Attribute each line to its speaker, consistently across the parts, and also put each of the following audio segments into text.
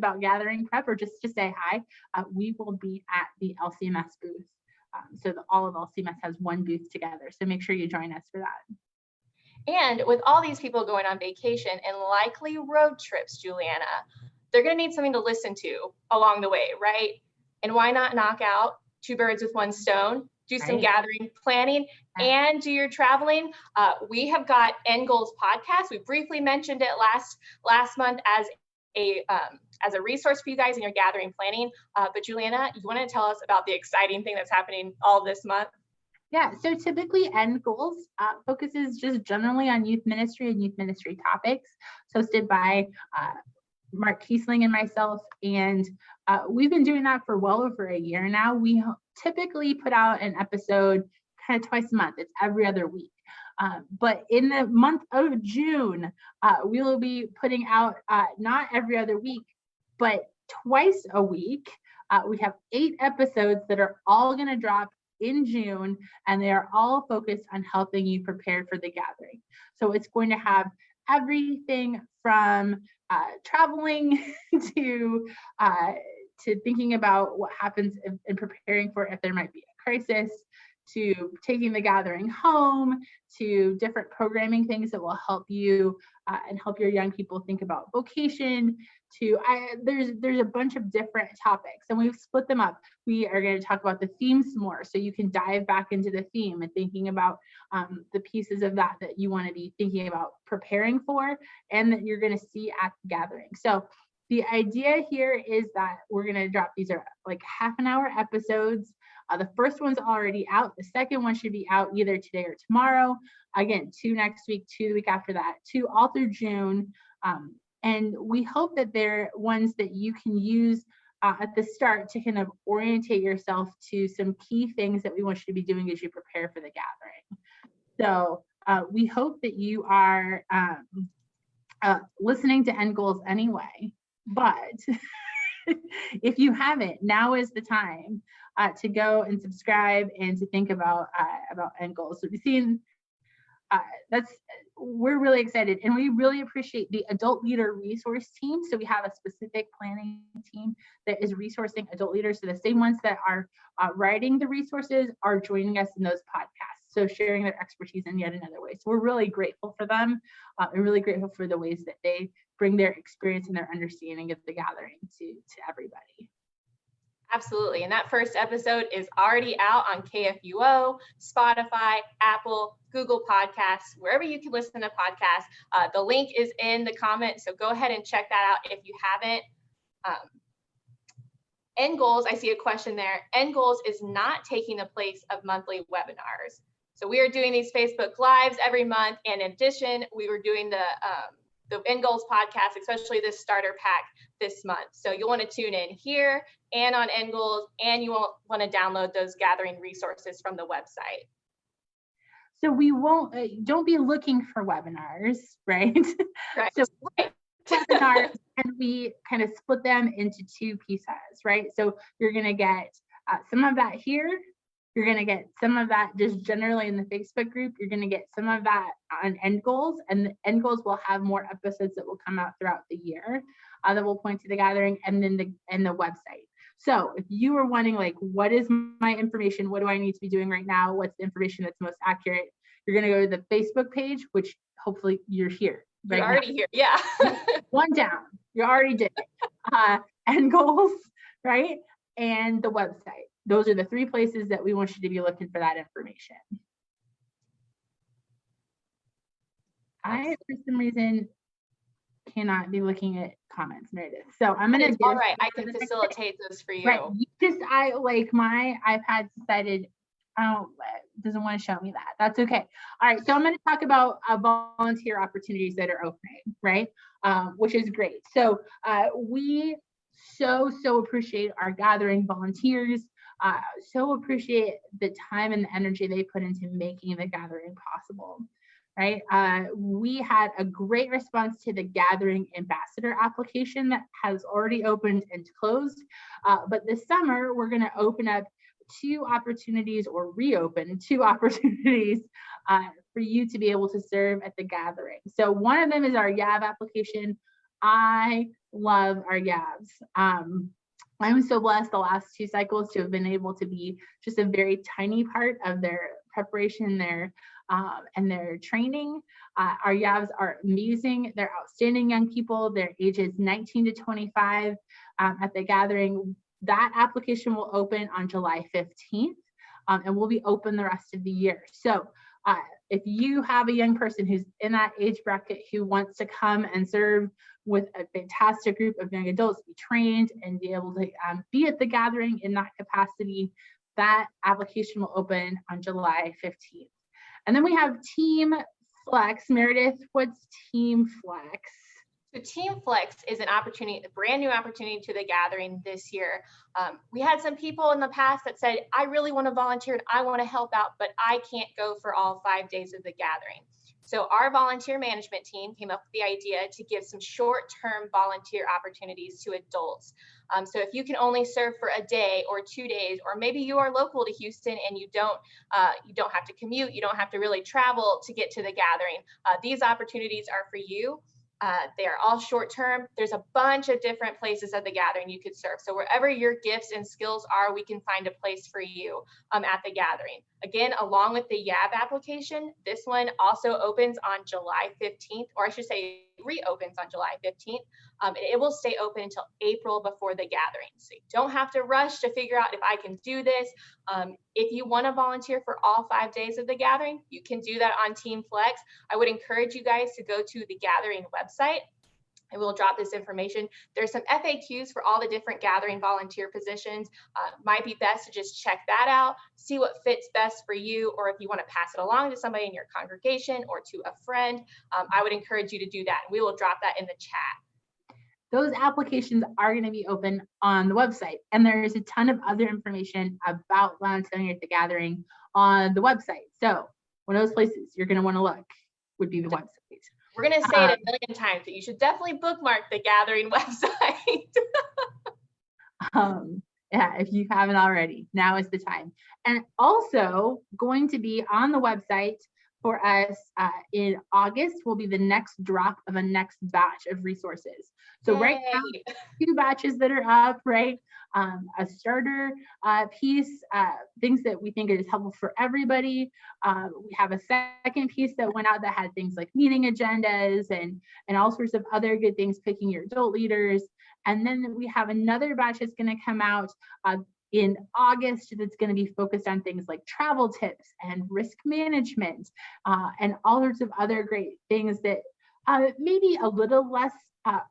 Speaker 1: about gathering prep or just to say hi, we will be at the LCMS booth. All of LCMS has one booth together. So make sure you join us for that.
Speaker 2: And with all these people going on vacation and likely road trips, Juliana, they're going to need something to listen to along the way, right? And why not knock out two birds with one stone? Do some gathering planning and do your traveling. We have got End Goals podcast. We briefly mentioned it last month as a resource for you guys in your gathering planning. But Juliana, you want to tell us about the exciting thing that's happening all this month?
Speaker 1: Yeah, so typically End Goals focuses just generally on youth ministry and youth ministry topics. It's hosted by Mark Kiesling and myself, and we've been doing that for well over a year now. We typically put out an episode kind of twice a month. It's every other week. But in the month of June, we will be putting out not every other week, but twice a week. We have 8 episodes that are all going to drop in June, and they are all focused on helping you prepare for the gathering. So it's going to have everything from traveling to thinking about what happens in preparing for if there might be a crisis, to taking the gathering home, to different programming things that will help you and help your young people think about vocation. There's a bunch of different topics, and we've split them up. We are going to talk about the themes more, so you can dive back into the theme and thinking about the pieces of that you want to be thinking about preparing for, and that you're going to see at the gathering. So the idea here is that we're going to drop, these are like half an hour episodes. The first one's already out. The second one should be out either today or tomorrow. Again, 2 next week, 2 the week after that, 2 all through June. And we hope that they're ones that you can use at the start to kind of orientate yourself to some key things that we want you to be doing as you prepare for the gathering. So we hope that you are listening to End Goals anyway, but if you haven't, now is the time to go and subscribe and to think about End Goals. So we've seen we're really excited, and we really appreciate the adult leader resource team. So we have a specific planning team that is resourcing adult leaders. So the same ones that are writing the resources are joining us in those podcasts, so sharing their expertise in yet another way. So we're really grateful for them, and really grateful for the ways that they bring their experience and their understanding of the gathering to everybody.
Speaker 2: Absolutely. And that first episode is already out on KFUO, Spotify, Apple, Google Podcasts, wherever you can listen to podcasts. The link is in the comments, so go ahead and check that out if you haven't. End Goals, I see a question there. End Goals is not taking the place of monthly webinars. So we are doing these Facebook Lives every month. And in addition, we were doing the End Goals podcast, especially this starter pack this month. So you'll want to tune in here and on End Goals, and you will want to download those gathering resources from the website.
Speaker 1: So we won't, don't be looking for webinars, right?
Speaker 2: Right.
Speaker 1: So webinars, and we kind of split them into 2 pieces, right? So you're going to get some of that here. You're going to get some of that just generally in the Facebook group. You're going to get some of that on End Goals, and the End Goals will have more episodes that will come out throughout the year that will point to the gathering, and then the website. So if you are wanting, like, what is my information? What do I need to be doing right now? What's the information that's most accurate? You're going to go to the Facebook page, which hopefully you're here. Right,
Speaker 2: you're already here. Yeah.
Speaker 1: One down. You already did it. End Goals, right? And the website. Those are the 3 places that we want you to be looking for that information. I, for some reason, cannot be looking at comments, Meredith. So I'm going to.
Speaker 2: All right, I can facilitate those for you.
Speaker 1: Right. My iPad decided, doesn't want to show me that. That's okay. All right. So I'm going to talk about volunteer opportunities that are opening, right? Which is great. So we so appreciate our gathering volunteers. So appreciate the time and the energy they put into making the gathering possible, right? We had a great response to the gathering ambassador application that has already opened and closed. But this summer, we're going to open up 2 opportunities, or reopen 2 opportunities for you to be able to serve at the gathering. So one of them is our YAV application. I love our YAVs. I'm so blessed the last 2 cycles to have been able to be just a very tiny part of their preparation, and their training. Our YAVs are amazing. They're outstanding young people. They're ages 19 to 25 at the gathering. That application will open on July 15th, and will be open the rest of the year. So if you have a young person who's in that age bracket who wants to come and serve with a fantastic group of young adults, be trained and be able to be at the gathering in that capacity, that application will open on July 15th. And then we have Team Flex. Meredith, what's Team Flex?
Speaker 2: So Team Flex is an opportunity, a brand new opportunity to the gathering this year. We had some people in the past that said, I really want to volunteer and I want to help out, but I can't go for all 5 days of the gathering. So our volunteer management team came up with the idea to give some short-term volunteer opportunities to adults. So if you can only serve for a day or 2 days, or maybe you are local to Houston and you don't have to commute, you don't have to really travel to get to the gathering, these opportunities are for you. They are all short-term. There's a bunch of different places at the gathering you could serve. So wherever your gifts and skills are, we can find a place for you at the gathering. Again, along with the YAB application, this one also opens on July 15th, or I should say reopens on July 15th. It will stay open until April before the gathering. So you don't have to rush to figure out if I can do this. If you want to volunteer for all 5 days of the gathering, you can do that on Team Flex. I would encourage you guys to go to the gathering website. I will drop this information. There's some FAQs for all the different gathering volunteer positions. Might be best to just check that out, see what fits best for you, or if you want to pass it along to somebody in your congregation or to a friend, I would encourage you to do that. We will drop that in the chat.
Speaker 1: Those applications are going to be open on the website, and there's a ton of other information about volunteering at the gathering on the website. So one of those places you're going to want to look would be the website.
Speaker 2: We're going to say it a million times, but you should definitely bookmark the gathering website.
Speaker 1: Yeah, if you haven't already, now is the time. And also going to be on the website for us in August will be the next drop of a next batch of resources. So right now, 2 batches that are up, right? A starter piece, things that we think is helpful for everybody. We have a second piece that went out that had things like meeting agendas and all sorts of other good things, picking your adult leaders. And then we have another batch that's going to come out in August that's going to be focused on things like travel tips and risk management and all sorts of other great things that maybe a little less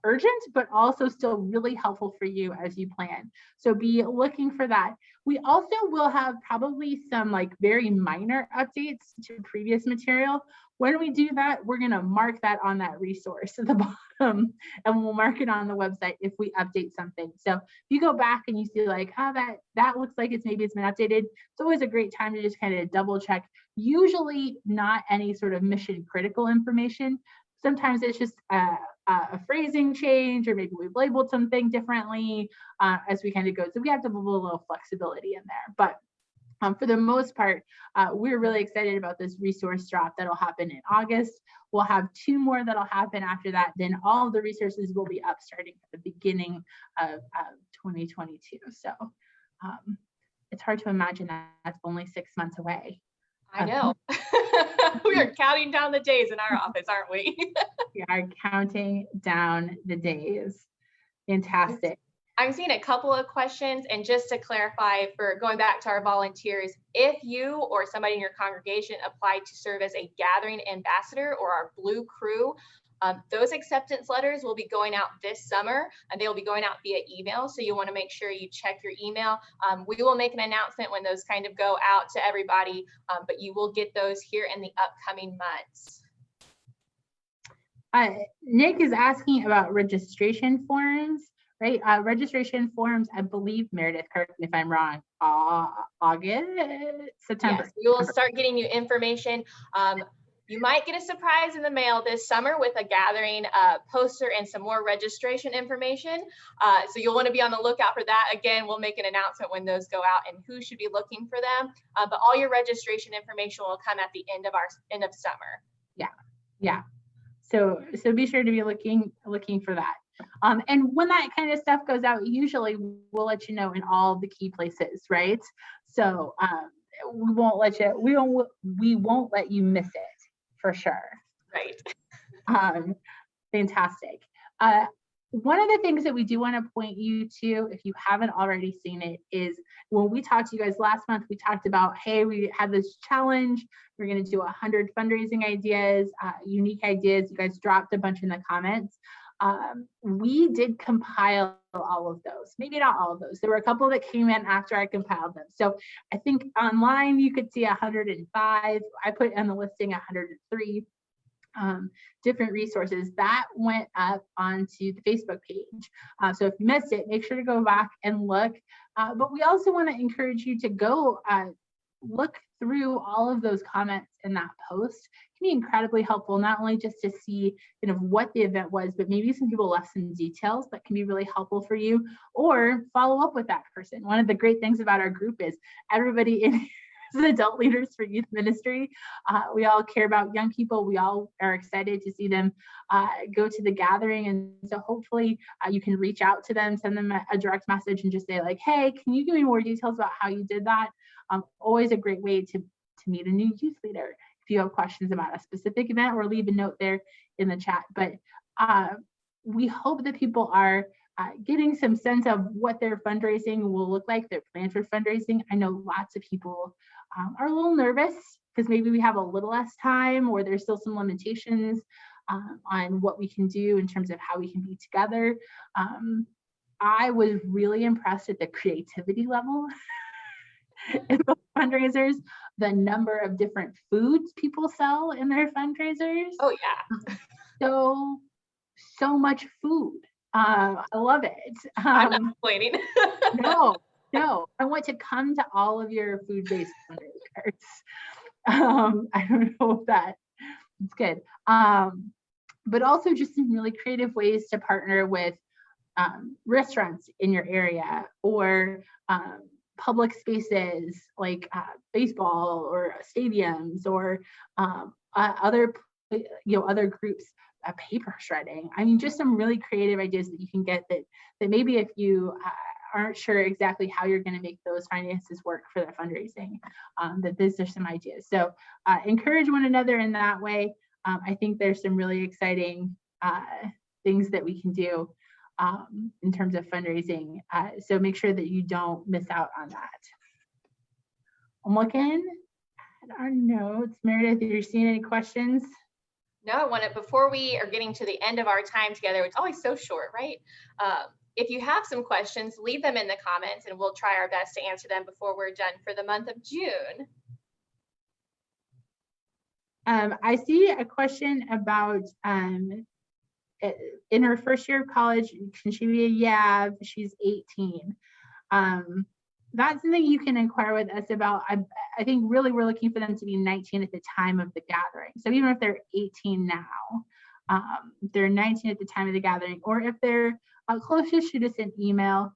Speaker 1: urgent, but also still really helpful for you as you plan. So be looking for that. We also will have probably some like very minor updates to previous material. When we do that, we're going to mark that on that resource at the bottom, and we'll mark it on the website if we update something. So if you go back and you see like, oh, that looks like it's been updated, it's always a great time to just kind of double check. Usually not any sort of mission critical information. Sometimes it's just a phrasing change, or maybe we've labeled something differently as we kind of go. So we have to have a little flexibility in there. But for the most part, we're really excited about this resource drop that'll happen in August. We'll have 2 more that'll happen after that. Then all of the resources will be up starting at the beginning of 2022. So it's hard to imagine that's only 6 months away.
Speaker 2: I know. We are counting down the days in our office, aren't we?
Speaker 1: We are counting down the days. Fantastic.
Speaker 2: I'm seeing a couple of questions, and just to clarify, for going back to our volunteers, if you or somebody in your congregation applied to serve as a gathering ambassador or our Blue Crew, those acceptance letters will be going out this summer, and they'll be going out via email. So you want to make sure you check your email. We will make an announcement when those kind of go out to everybody, but you will get those here in the upcoming months.
Speaker 1: Nick is asking about registration forms, right? Registration forms, I believe, Meredith, correct me if I'm wrong, August, September.
Speaker 2: Yes, we will start getting you information. You might get a surprise in the mail this summer with a gathering poster and some more registration information. So you'll want to be on the lookout for that. Again, we'll make an announcement when those go out and who should be looking for them. But all your registration information will come at the end of summer.
Speaker 1: Yeah. So be sure to be looking for that. And when that kind of stuff goes out, usually we'll let you know in all the key places, right? So we won't let you miss it for sure.
Speaker 2: Right.
Speaker 1: Fantastic. One of the things that we do want to point you to, if you haven't already seen it, is when we talked to you guys last month, we talked about, hey, we had this challenge. We're going to do 100 fundraising ideas, unique ideas. You guys dropped a bunch in the comments. We did compile all of those, maybe not all of those. There were a couple that came in after I compiled them. So I think online you could see 105. I put on the listing 103. Different resources that went up onto the Facebook page. So if you missed it, make sure to go back and look. But we also want to encourage you to go look through all of those comments in that post. It can be incredibly helpful, not only just to see kind of what the event was, but maybe some people left some details that can be really helpful for you, or follow up with that person. One of the great things about our group is everybody in as adult leaders for youth ministry. We all care about young people. We all are excited to see them go to the gathering. And so hopefully you can reach out to them, send them a direct message and just say like, hey, can you give me more details about how you did that? Always a great way to meet a new youth leader. If you have questions about a specific event, or leave a note there in the chat. But we hope that people are getting some sense of what their fundraising will look like, their plan for fundraising. I know lots of people are a little nervous because maybe we have a little less time, or there's still some limitations on what we can do in terms of how we can be together. I was really impressed at the creativity level in the fundraisers, the number of different foods people sell in their fundraisers.
Speaker 2: Oh yeah.
Speaker 1: So much food. I love it.
Speaker 2: I'm not complaining.
Speaker 1: No, I want to come to all of your food-based fundraisers. I don't know if that's good. But also just some really creative ways to partner with restaurants in your area, or public spaces like baseball or stadiums, or other groups, paper shredding. I mean, just some really creative ideas that you can get that maybe if you aren't sure exactly how you're going to make those finances work for the fundraising, that these are some ideas. So encourage one another in that way. I think there's some really exciting things that we can do in terms of fundraising. So make sure that you don't miss out on that. I'm looking at our notes. Meredith, are you seeing any questions?
Speaker 2: No, before we are getting to the end of our time together, it's always so short, right? If you have some questions, leave them in the comments and we'll try our best to answer them before we're done for the month of June.
Speaker 1: I see a question about in her first year of college, can she be a YAV? She's 18. That's something you can inquire with us about. I think really we're looking for them to be 19 at the time of the gathering. So even if they're 18 now, they're 19 at the time of the gathering, or if they're closest, shoot us an email.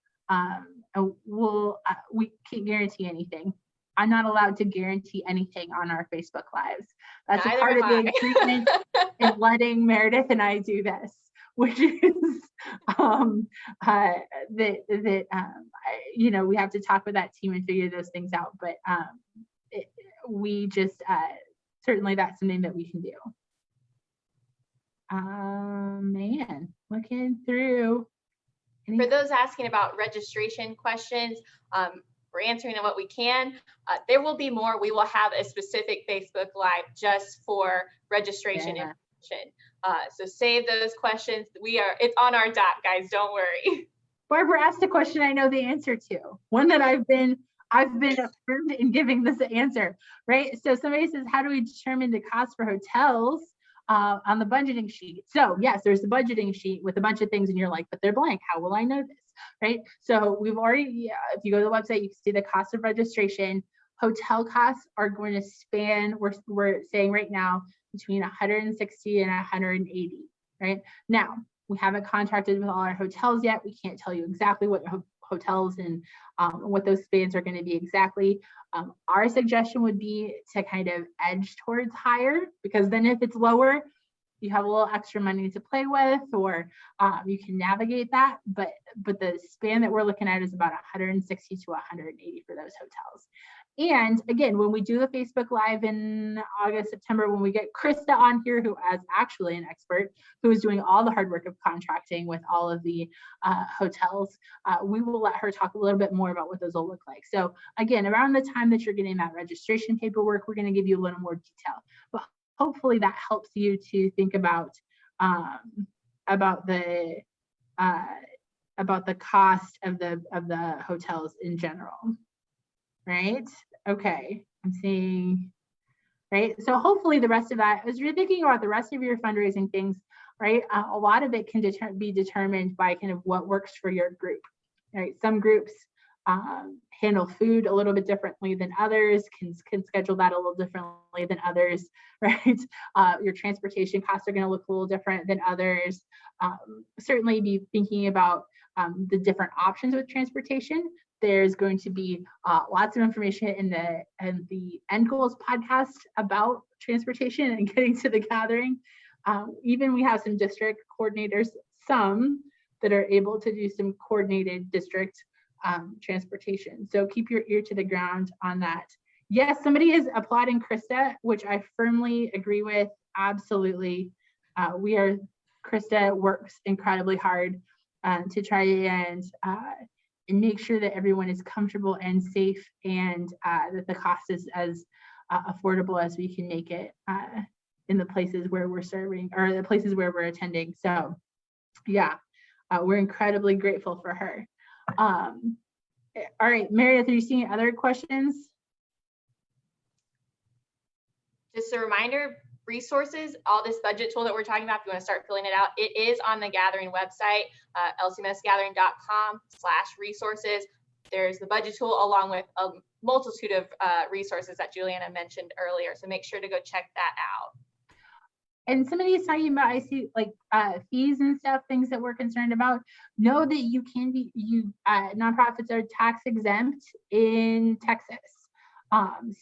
Speaker 1: We can't guarantee anything. I'm not allowed to guarantee anything on our Facebook Lives. That's a part of the agreement in letting Meredith and I do this, which is we have to talk with that team and figure those things out. But we just certainly that's something that we can do. Man, looking through.
Speaker 2: For those asking about registration questions, we're answering what we can. There will be more. We will have a specific Facebook Live just for registration information. So save those questions. It's on our doc, guys. Don't worry.
Speaker 1: Barbara asked a question I know the answer to. One that I've been affirmed in giving this answer, right? So somebody says, how do we determine the cost for hotels on the budgeting sheet? So yes, there's the budgeting sheet with a bunch of things and you're like, but they're blank. How will I know this? Right? So we've already, if you go to the website, you can see the cost of registration. Hotel costs are going to span, we're saying right now, between 160 and 180, right? Now, we haven't contracted with all our hotels yet. We can't tell you exactly what hotels and what those spans are going to be exactly. Our suggestion would be to kind of edge towards higher, because then if it's lower, you have a little extra money to play with, or you can navigate that. But the span that we're looking at is about 160 to 180 for those hotels. And again, when we do the Facebook Live in August, September, when we get Krista on here, who is actually an expert, who is doing all the hard work of contracting with all of the hotels, we will let her talk a little bit more about what those will look like. So again, around the time that you're getting that registration paperwork, we're going to give you a little more detail. But hopefully that helps you to think about the cost of the hotels in general. Right? Okay, I'm seeing, right? So hopefully the rest of that, as you're thinking about the rest of your fundraising things, right? A lot of it can be determined by kind of what works for your group, right? Some groups handle food a little bit differently than others, can schedule that a little differently than others, right? Your transportation costs are going to look a little different than others. Certainly be thinking about the different options with transportation. There's going to be lots of information in the End Goals podcast about transportation and getting to the gathering. Even we have some district coordinators, some that are able to do some coordinated district transportation. So keep your ear to the ground on that. Yes, somebody is applauding Krista, which I firmly agree with. Absolutely. Krista works incredibly hard to try and make sure that everyone is comfortable and safe, and that the cost is as affordable as we can make it in the places where we're serving, or the places where we're attending. So yeah, we're incredibly grateful for her. All right, Meredith, are you seeing other questions?
Speaker 2: Just a reminder, resources, all this budget tool that we're talking about, if you want to start filling it out, it is on the Gathering website, lcmsgathering.com/resources. There's the budget tool along with a multitude of resources that Juliana mentioned earlier. So make sure to go check that out.
Speaker 1: And somebody is talking about, I see like fees and stuff, things that we're concerned about. Know that you can be, nonprofits are tax exempt in Texas.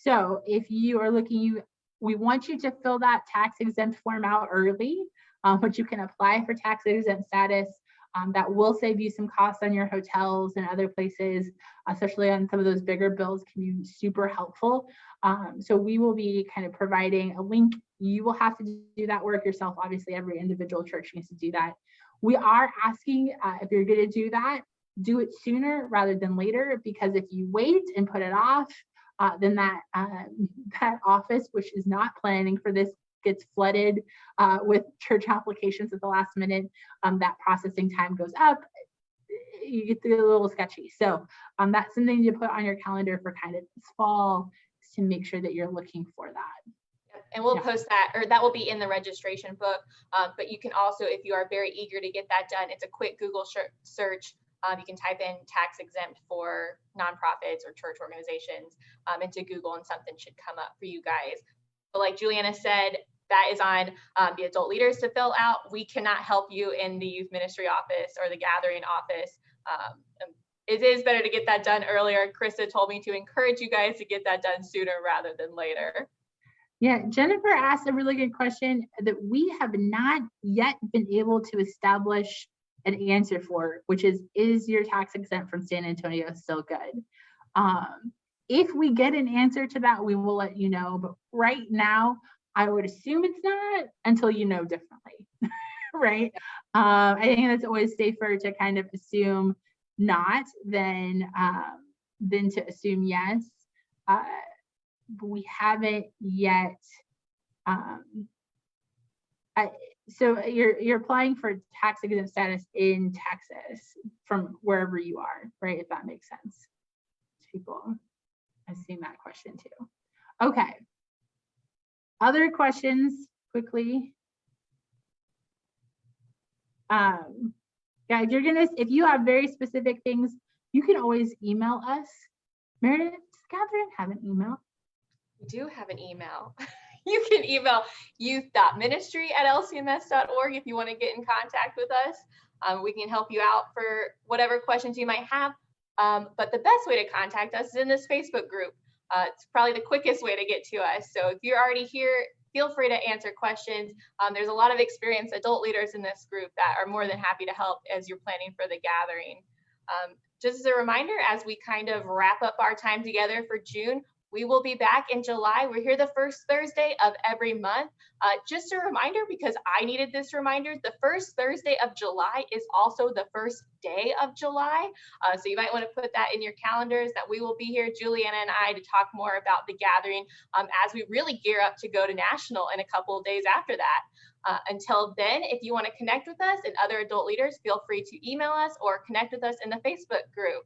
Speaker 1: So if you are looking, we want you to fill that tax exempt form out early, but you can apply for tax exempt status. That will save you some costs on your hotels and other places, especially on some of those bigger bills, can be super helpful. So we will be kind of providing a link. You will have to do that work yourself. Obviously, every individual church needs to do that. We are asking if you're going to do that, do it sooner rather than later, because if you wait and put it off, then that office, which is not planning for this, gets flooded with church applications at the last minute. That processing time goes up. You get a little sketchy. So that's something to put on your calendar for kind of this fall, to make sure that you're looking for that.
Speaker 2: And we'll post that, or that will be in the registration book. But you can also, if you are very eager to get that done, it's a quick Google search. You can type in tax exempt for nonprofits or church organizations into Google, and something should come up for you guys. But like Juliana said, that is on the adult leaders to fill out. We cannot help you in the youth ministry office or the gathering office. It is better to get that done earlier. Krista told me to encourage you guys to get that done sooner rather than later.
Speaker 1: Yeah, Jennifer asked a really good question that we have not yet been able to establish an answer for, which is your tax exempt from San Antonio still good? If we get an answer to that, we will let you know. But right now, I would assume it's not until you know differently, right? I think that's always safer to kind of assume not than to assume yes. But we haven't yet. So you're applying for tax exempt status in Texas from wherever you are, right? If that makes sense to people. I've seen that question too. Okay. Other questions quickly. Guys, if you have very specific things, you can always email us. Meredith, does Catherine have an email?
Speaker 2: We do have an email. You can email youth.ministry@lcms.org if you want to get in contact with us. We can help you out for whatever questions you might have. But the best way to contact us is in this Facebook group. It's probably the quickest way to get to us. So if you're already here, feel free to answer questions. There's a lot of experienced adult leaders in this group that are more than happy to help as you're planning for the gathering. Just as a reminder, as we kind of wrap up our time together for June, we will be back in July. We're here the first Thursday of every month. Just a reminder, because I needed this reminder, the first Thursday of July is also the first day of July. So you might want to put that in your calendars that we will be here, Juliana and I, to talk more about the gathering as we really gear up to go to National in a couple of days after that. Until then, if you want to connect with us and other adult leaders, feel free to email us or connect with us in the Facebook group.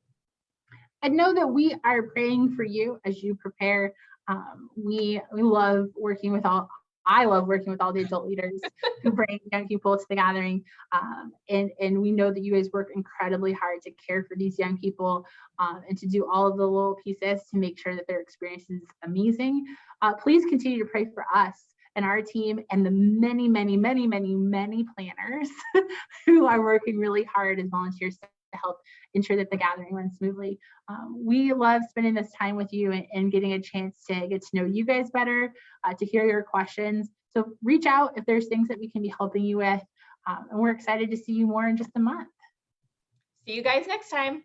Speaker 1: And know that we are praying for you as you prepare. We love working with I love working with all the adult leaders who bring young people to the gathering. And we know that you guys work incredibly hard to care for these young people and to do all of the little pieces to make sure that their experience is amazing. Please continue to pray for us and our team and the many, many, many, many, many planners who are working really hard as volunteers to help ensure that the gathering runs smoothly. We love spending this time with you and getting a chance to get to know you guys better, to hear your questions. So reach out if there's things that we can be helping you with. And we're excited to see you more in just a month.
Speaker 2: See you guys next time.